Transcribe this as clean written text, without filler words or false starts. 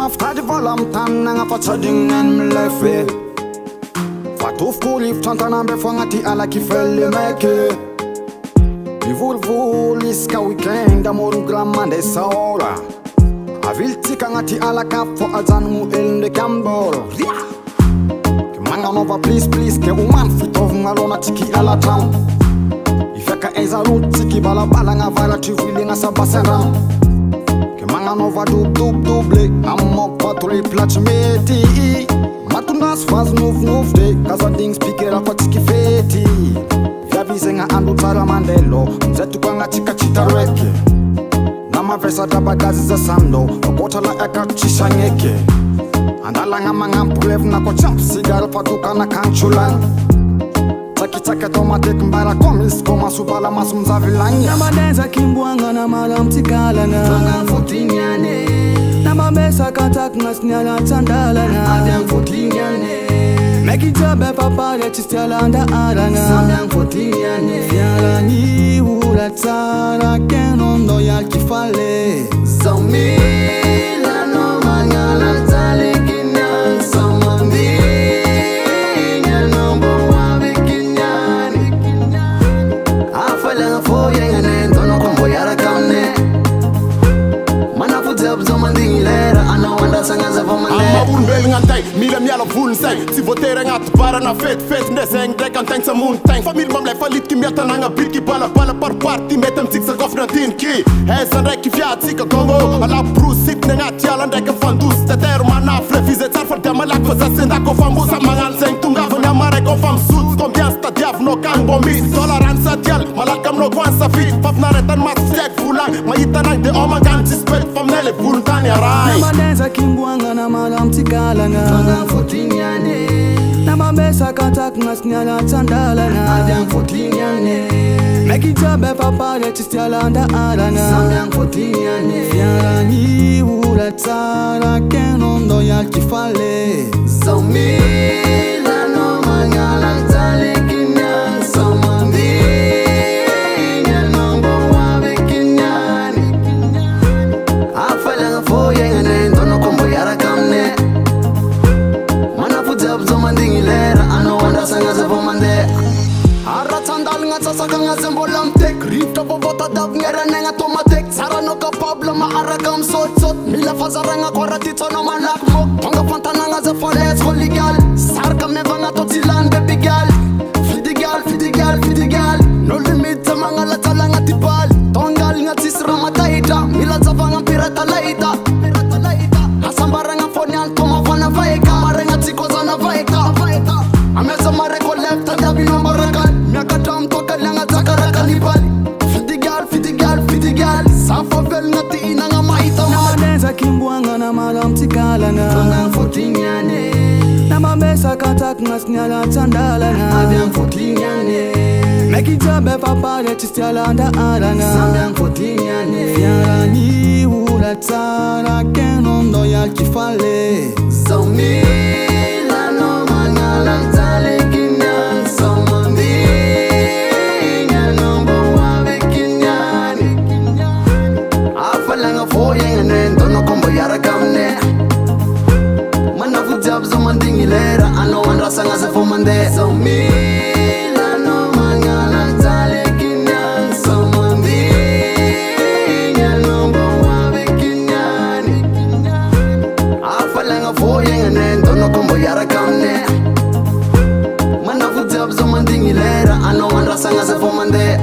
after the volam tan nanga patsading and me life. Fatuf kulif tantana befangati ala kifele meke. Vivul iska weekend amor gramande saora. Avil tikangati ala kapo azanu elde kambol. Manga nova please ke uman fitov ngalona tiki ala town. Ifeka eza root tiki balabala nga vala tivili nga sabasera. Ke manga nova double amok patrouille plach meti. Matunas faz nouveauté kaza ding speaker apa tiki feti. Via visenga andu tara mandelo mzetu kwa ngatika chitareke. Nama versa tabagazi za sando okota la eka chishangeke. Andalanga mangampulev na ko champ sigal patuka na kanchulan. Taki automatic mbara komis koma subala masumza vilanya. Nama denza kimbuanga na malam tikala na Tangang fotinyane. Nama mesa katak nasnyala tandala na Adang fotinyane. Meki jabe papa le chistiala anda aranga Sandang fotinyane. Fiala ni ula tara kenondo ya kifale Zomila no mangala tale. Mila miala vun say si votere ngat para na fet ndeseng dek an tang sa moon tang famil mam lay falit ki miata nanga birki bala par party metam sik sa gofna tin ki hesan rek ki fiat sik kongo ala brusik ngat yala ndek fandus teter mana flefize tsar for damalak fa senda ko fambu sa mangal seng tunga vna mare ko fam sud combien sta diaf no kan bombi tolerance dial malakam no kwan sa fit pap na retan mat sek fulang maita nang de omagan tispet fam nele vun tan ya rai nama denza kimbuanga na malam tikala na Tangang fotinyane. Nama mesa katak nasnyala tandala na Adang fotinyane. Meki jabe papa le chistiala anda aranga Sandang fotinyane. Fiala ni ula tara kenondo ya kifale Zomila no mangala tale kinyan Somandi nyanombo wabe kinyani Afalanga fo yengane ndono kombo yara kamne Aratandal nga sasaka nga zembolam tek Rifta bobota dab ngera nenga tomatek Sara no kapabla ma arakam sot Mila fazara nga kwarati tono manak mok Tonga pantana nga ze forest ko legal Sarka meva nga totilan baby girl Fidi girl No limit sa mga latala nga tipal Tongal nga tisra mataita Mila zava nga pirata laita Hasambara nga fonyan toma vana vaeka Mare nga tikoza na vaeka Ameza mare ko lefta dabi number rakal Miakatam toka langa zakara kanibali Fidi girl Safa vel nga tiina nga maita Nama denza kimbuanga na malam tikala na Tangang fotinyane. Nama mesa katak nasnyala tandala na Adang fotinyane. Meki jabe papa le chistiala anda aranga Sandang fotinyane. Fiala ni ula tara kenondo ya kifale Zomila no mangala tale kinyan Somandi nyanombo wabe kinyani Afalanga fo yengane ndono kombo yara kamne Mana fujab zomandingi lera ano wanrasa nga se fomande Zomila no mangala tale kinyan Somandi nyanombo wabe kinyani Afalanga fo yengane ndono kombo yara kamne Mana fujab zomandingi lera ano wanrasa nga se fomande